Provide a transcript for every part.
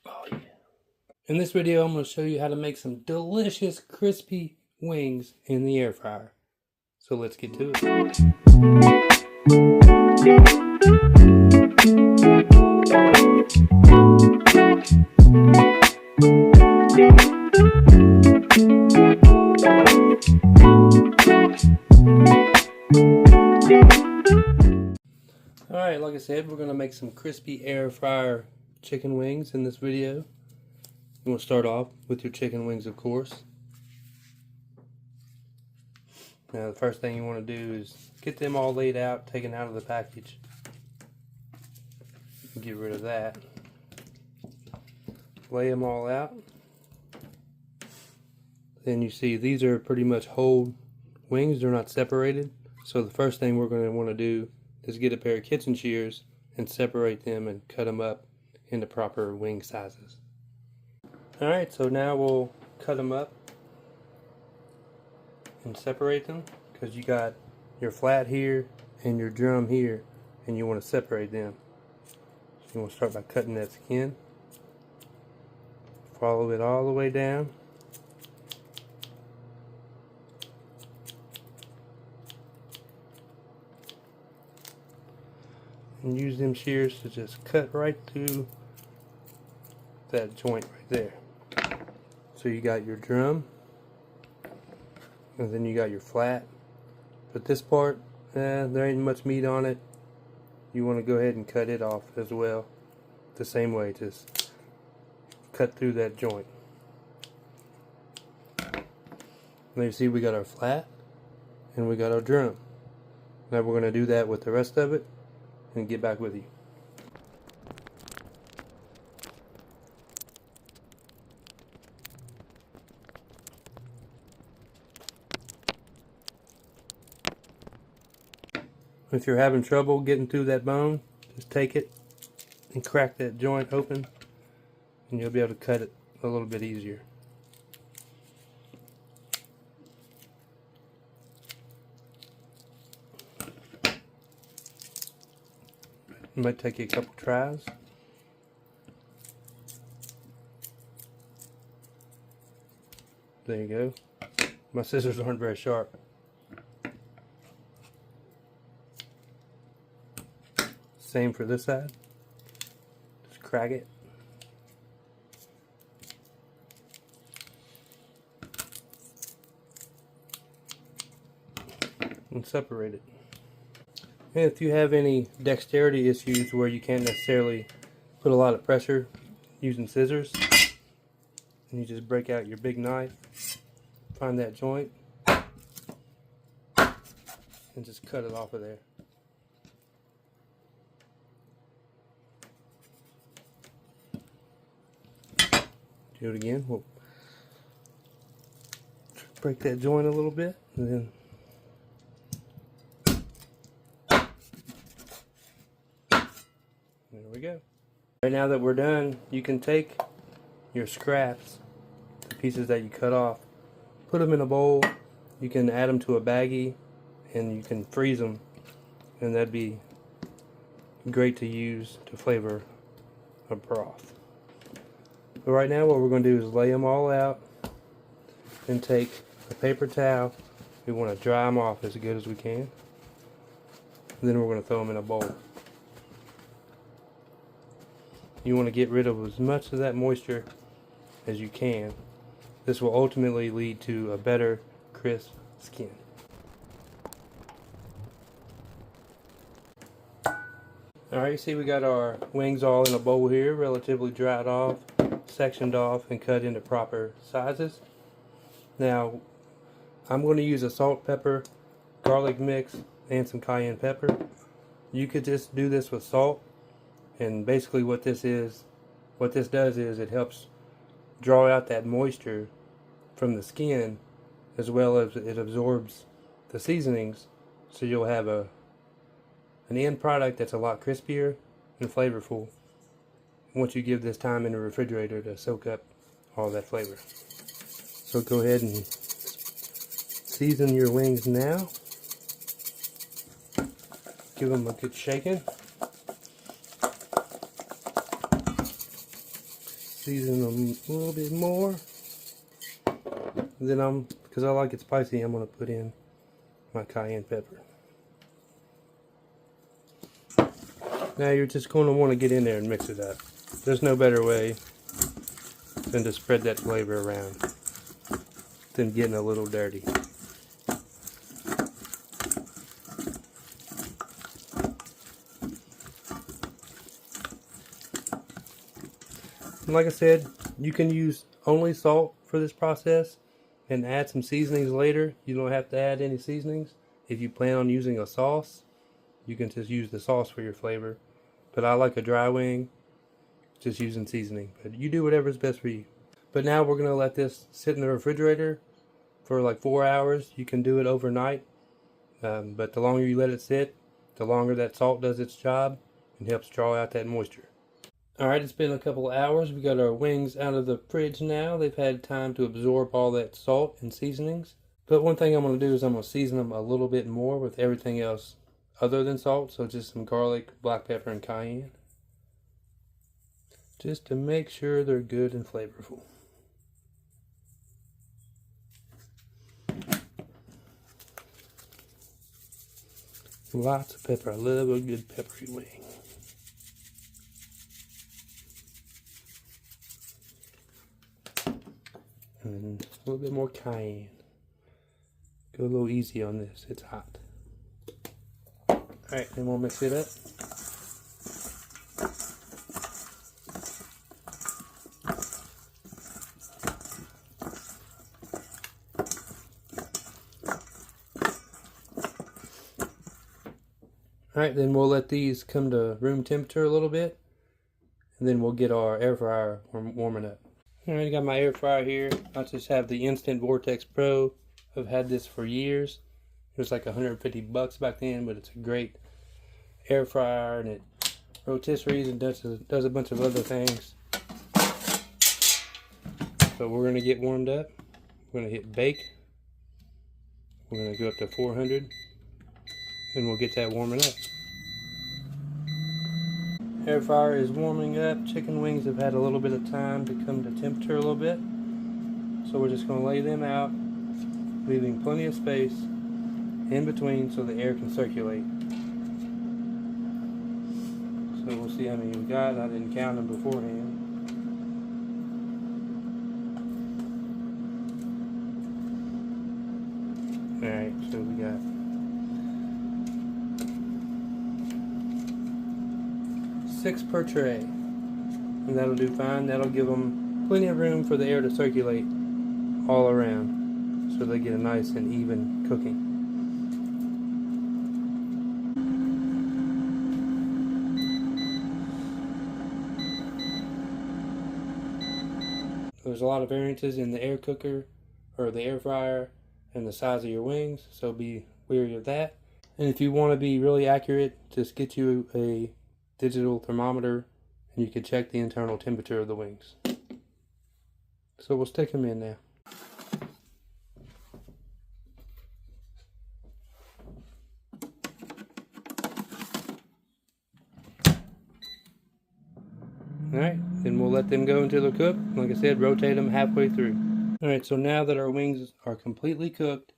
Oh yeah. In this video, I'm going to show you how to make some delicious crispy wings in the air fryer. So let's get to it. Alright, like I said, we're going to make some crispy air fryer chicken wings in this video. You want to start off with your chicken wings, of course. Now the first thing you want to do is get them all laid out, taken out of the package. Get rid of that. Lay them all out. Then you see these are pretty much whole wings, they're not separated. So the first thing we're going to want to do is get a pair of kitchen shears and separate them and cut them up into proper wing sizes. Alright, so now we'll cut them up and separate them, because you got your flat here and your drum here, and you want to separate them. So you want to start by cutting that skin, follow it all the way down, and use them shears to just cut right through that joint right there. So you got your drum, and then you got your flat. But this part, there ain't much meat on it. You want to go ahead and cut it off as well. The same way, just cut through that joint. Now you see we got our flat and we got our drum. Now we're going to do that with the rest of it and get back with you. If you're having trouble getting through that bone, just take it and crack that joint open and you'll be able to cut it a little bit easier. It might take you a couple tries. There you go. My scissors aren't very sharp. Same for this side. Just crack it. And separate it. And if you have any dexterity issues where you can't necessarily put a lot of pressure using scissors, and you just break out your big knife, find that joint, and just cut it off of there. Do it again. We'll break that joint a little bit, and then there we go. Right now that we're done, you can take your scraps, the pieces that you cut off, put them in a bowl. You can add them to a baggie, and you can freeze them, and that'd be great to use to flavor a broth. But right now what we're going to do is lay them all out and take a paper towel. We want to dry them off as good as we can. And then we're going to throw them in a bowl. You want to get rid of as much of that moisture as you can. This will ultimately lead to a better crisp skin. Alright, you see we got our wings all in a bowl here, relatively dried off, sectioned off, and cut into proper sizes. Now, I'm going to use a salt, pepper, garlic mix, and some cayenne pepper. You could just do this with salt, and basically what this does is it helps draw out that moisture from the skin, as well as it absorbs the seasonings, so you'll have an end product that's a lot crispier and flavorful once you give this time in the refrigerator to soak up all that flavor. So go ahead and season your wings now. Give them a good shaking. season them a little bit more. And then because I like it spicy, I'm going to put in my cayenne pepper. Now you're just going to want to get in there and mix it up. There's no better way than to spread that flavor around than getting a little dirty. And like I said, you can use only salt for this process and add some seasonings later. You don't have to add any seasonings. If you plan on using a sauce, you can just use the sauce for your flavor. But I like a dry wing, just using seasoning. But you do whatever's best for you. But now we're going to let this sit in the refrigerator for like 4 hours. You can do it overnight. But the longer you let it sit, the longer that salt does its job and helps draw out that moisture. Alright, it's been a couple of hours. We got our wings out of the fridge now. They've had time to absorb all that salt and seasonings. But one thing I'm going to do is I'm going to season them a little bit more with everything else other than salt. So just some garlic, black pepper, and cayenne. Just to make sure they're good and flavorful. Lots of pepper. I love a good peppery wing. And a little bit more cayenne. Go a little easy on this, it's hot. Alright, then we'll mix it up. Alright, then we'll let these come to room temperature a little bit. And then we'll get our air fryer warming up. Alright, I got my air fryer here. I just have the Instant Vortex Pro. I've had this for years. It was like $150 back then, but it's a great air fryer and it rotisseries and does a bunch of other things. So we're going to get warmed up. We're going to hit bake. We're going to go up to 400 and we'll get that warming up. Air fryer is warming up. Chicken wings have had a little bit of time to come to temperature a little bit. So we're just going to lay them out, leaving plenty of space in between so the air can circulate. So we'll see how many we got. I didn't count them beforehand. Alright, so we got 6 per tray, and that'll do fine. That'll give them plenty of room for the air to circulate all around so they get a nice and even cooking. There's a lot of variances in the air cooker or the air fryer and the size of your wings, so be wary of that. And if you want to be really accurate, just get you a digital thermometer and you can check the internal temperature of the wings. So we'll stick them in now. Alright, then we'll let them go until they're cooked. Like I said, rotate them halfway through. Alright, so now that our wings are completely cooked,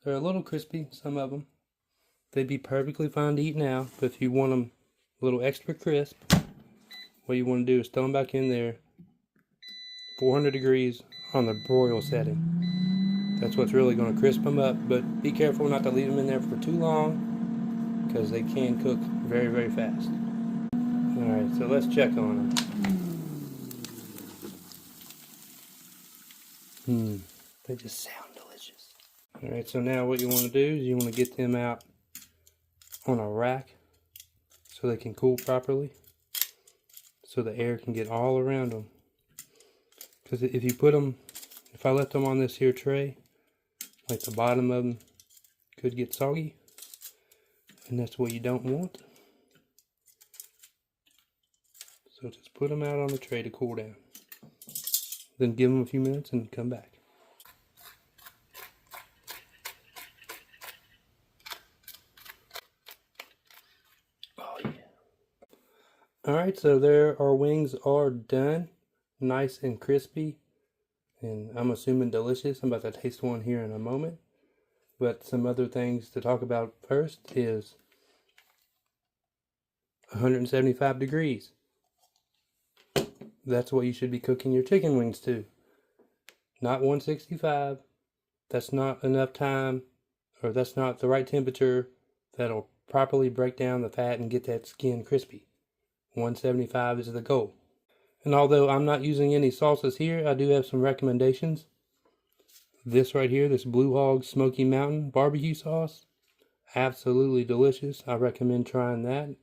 they're a little crispy, some of them. They'd be perfectly fine to eat now, but if you want them a little extra crisp, what you want to do is throw them back in there, 400 degrees on the broil setting. That's what's really going to crisp them up, but be careful not to leave them in there for too long, because they can cook very, very fast. Alright, so let's check on them. They just sound delicious. Alright, so now what you want to do is you want to get them out on a rack so they can cool properly, so the air can get all around them. Because if I left them on this here tray, like the bottom of them could get soggy, and that's what you don't want. So just put them out on the tray to cool down. Then give them a few minutes and come back. Alright, so there our wings are done. Nice and crispy. And I'm assuming delicious. I'm about to taste one here in a moment. But some other things to talk about first is 175 degrees. That's what you should be cooking your chicken wings to. Not 165. That's not enough time, or that's not the right temperature that'll properly break down the fat and get that skin crispy. 175 is the goal. And although I'm not using any salsas here, I do have some recommendations. This right here, this Blue Hog Smoky Mountain barbecue sauce, absolutely delicious. I recommend trying that.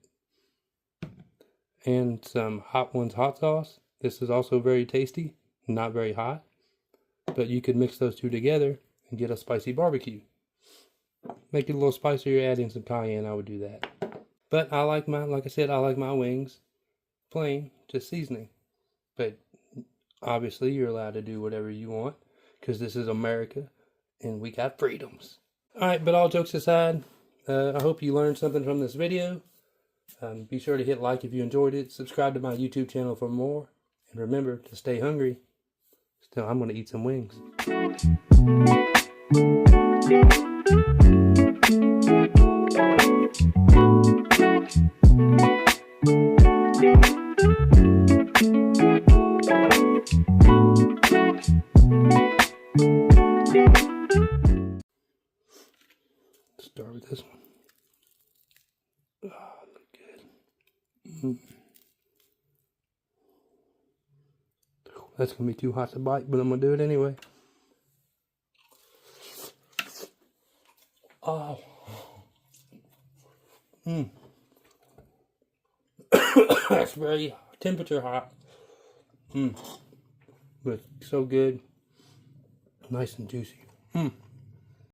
And some Hot Ones hot sauce. This is also very tasty, not very hot. But you could mix those two together and get a spicy barbecue. Make it a little spicier, add in some cayenne, I would do that. But I like like I said, I like my wings plain, just seasoning. But obviously you're allowed to do whatever you want, because this is America and we got freedoms. Alright, but all jokes aside, I hope you learned something from this video. Be sure to hit like if you enjoyed it. Subscribe to my YouTube channel for more. And remember to stay hungry. Still, I'm going to eat some wings. Start with this one. Oh, look good. That's going to be too hot to bite, but I'm going to do it anyway. Oh. That's very temperature hot. But so good. Nice and juicy.